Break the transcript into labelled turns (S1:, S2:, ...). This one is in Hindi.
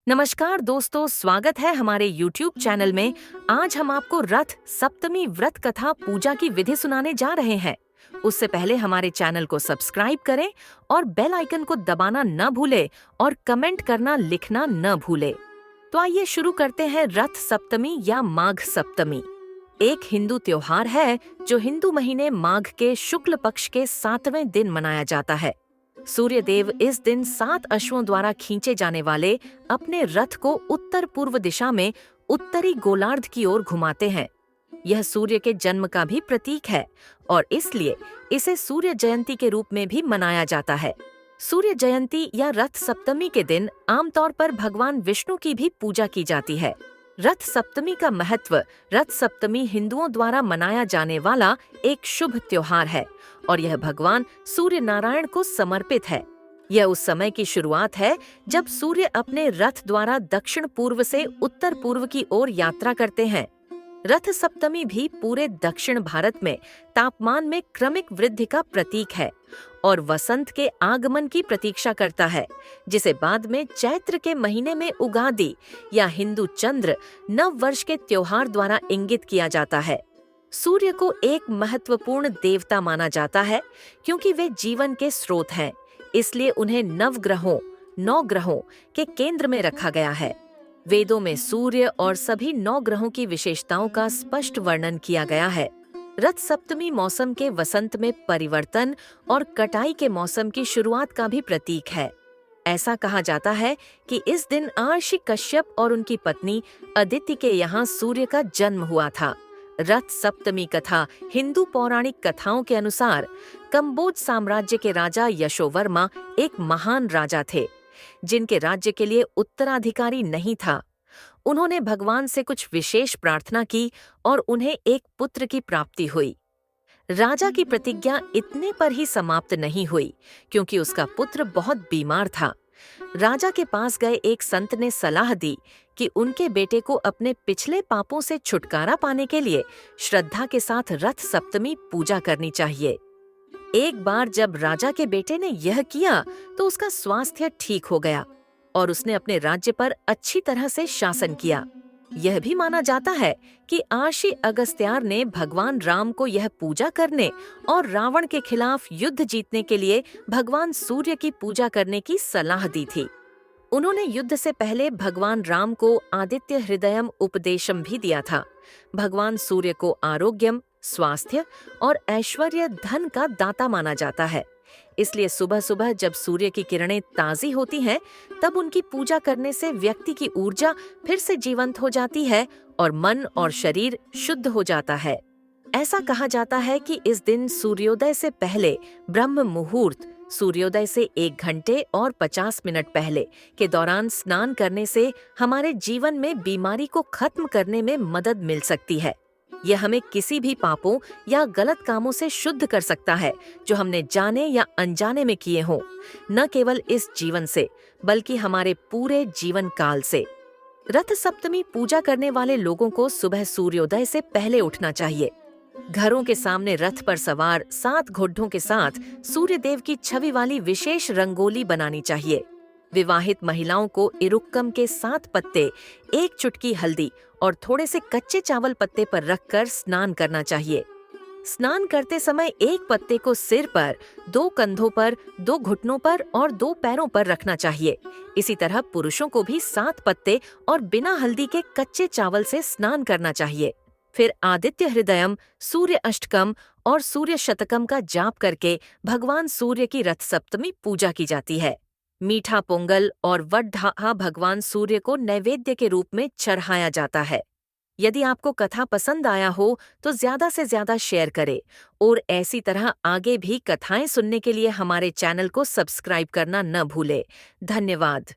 S1: नमस्कार दोस्तों, स्वागत है हमारे YouTube चैनल में। आज हम आपको रथ सप्तमी व्रत कथा पूजा की विधि सुनाने जा रहे हैं। उससे पहले हमारे चैनल को सब्सक्राइब करें और बेल आइकन को दबाना न भूले और कमेंट करना लिखना न भूले। तो आइए शुरू करते हैं रथ सप्तमी या माघ सप्तमी। एक हिंदू त्योहार है जो हिंदू महीने माघ के शुक्ल पक्ष के 7वें दिन मनाया जाता है। सूर्य देव इस दिन 7 अश्वों द्वारा खींचे जाने वाले अपने रथ को उत्तर पूर्व दिशा में उत्तरी गोलार्ध की ओर घुमाते हैं। यह सूर्य के जन्म का भी प्रतीक है और इसलिए इसे सूर्य जयंती के रूप में भी मनाया जाता है। सूर्य जयंती या रथ सप्तमी के दिन आमतौर पर भगवान विष्णु की भी पूजा की जाती है। रथ सप्तमी का महत्व। रथ सप्तमी हिंदुओं द्वारा मनाया जाने वाला एक शुभ त्योहार है और यह भगवान सूर्य नारायण को समर्पित है। यह उस समय की शुरुआत है जब सूर्य अपने रथ द्वारा दक्षिण पूर्व से उत्तर पूर्व की ओर यात्रा करते हैं। रथ सप्तमी भी पूरे दक्षिण भारत में तापमान में क्रमिक वृद्धि का प्रतीक है और वसंत के आगमन की प्रतीक्षा करता है, जिसे बाद में चैत्र के महीने में उगादि या हिंदू चंद्र नव वर्ष के त्योहार द्वारा इंगित किया जाता है। सूर्य को एक महत्वपूर्ण देवता माना जाता है क्योंकि वे जीवन के स्रोत हैं, इसलिए उन्हें नौ ग्रहों के केंद्र में रखा गया है। वेदों में सूर्य और सभी 9 ग्रहों की विशेषताओं का स्पष्ट वर्णन किया गया है। रथ सप्तमी मौसम के वसंत में परिवर्तन और कटाई के मौसम की शुरुआत का भी प्रतीक है। ऐसा कहा जाता है कि इस दिन महर्षि कश्यप और उनकी पत्नी अदिति के यहाँ सूर्य का जन्म हुआ था। रथ सप्तमी कथा हिंदू पौराणिक कथाओं के अनुसार कंबोज साम्राज्य के राजा यशोवर्मा एक महान राजा थे, जिनके राज्य के लिए उत्तराधिकारी नहीं था। उन्होंने भगवान से कुछ विशेष प्रार्थना की और उन्हें एक पुत्र की प्राप्ति हुई। राजा की प्रतिज्ञा इतने पर ही समाप्त नहीं हुई, क्योंकि उसका पुत्र बहुत बीमार था। राजा के पास गए एक संत ने सलाह दी कि उनके बेटे को अपने पिछले पापों से छुटकारा पाने के लिए श्रद्धा के साथ रथ सप्तमी पूजा करनी चाहिए। एक बार जब राजा के बेटे ने यह किया तो उसका स्वास्थ्य ठीक हो गया और उसने अपने राज्य पर अच्छी तरह से शासन किया। यह भी माना जाता है कि महर्षि अगस्त्यार ने भगवान राम को यह पूजा करने और रावण के खिलाफ युद्ध जीतने के लिए भगवान सूर्य की पूजा करने की सलाह दी थी। उन्होंने युद्ध से पहले भगवान राम को आदित्य हृदयम उपदेशम भी दिया था। भगवान सूर्य को आरोग्यम, स्वास्थ्य और ऐश्वर्य धन का दाता माना जाता है, इसलिए सुबह सुबह जब सूर्य की किरणें ताज़ी होती हैं, तब उनकी पूजा करने से व्यक्ति की ऊर्जा फिर से जीवंत हो जाती है और मन और शरीर शुद्ध हो जाता है। ऐसा कहा जाता है कि इस दिन सूर्योदय से पहले ब्रह्म मुहूर्त, सूर्योदय से 1 घंटे और 50 मिनट पहले के दौरान स्नान करने से हमारे जीवन में बीमारी को खत्म करने में मदद मिल सकती है। यह हमें किसी भी पापों या गलत कामों से शुद्ध कर सकता है जो हमने जाने या अनजाने में किए हों, न केवल इस जीवन से बल्कि हमारे पूरे जीवन काल से। रथ सप्तमी पूजा करने वाले लोगों को सुबह सूर्योदय से पहले उठना चाहिए। घरों के सामने रथ पर सवार 7 घोड़ों के साथ सूर्य देव की छवि वाली विशेष रंगोली बनानी चाहिए। विवाहित महिलाओं को इरुक्कम के 7 पत्ते, 1 चुटकी हल्दी और थोड़े से कच्चे चावल पत्ते पर रखकर स्नान करना चाहिए। स्नान करते समय 1 पत्ते को सिर पर, 2 कंधों पर, 2 घुटनों पर और 2 पैरों पर रखना चाहिए। इसी तरह पुरुषों को भी 7 पत्ते और बिना हल्दी के कच्चे चावल से स्नान करना चाहिए। फिर आदित्य हृदयम, सूर्य अष्टकम और सूर्य शतकम का जाप करके भगवान सूर्य की रथ सप्तमी पूजा की जाती है। मीठा पोंगल और वडढा भगवान सूर्य को नैवेद्य के रूप में चढ़ाया जाता है। यदि आपको कथा पसंद आया हो तो ज़्यादा से ज़्यादा शेयर करें और ऐसी तरह आगे भी कथाएं सुनने के लिए हमारे चैनल को सब्सक्राइब करना न भूलें। धन्यवाद।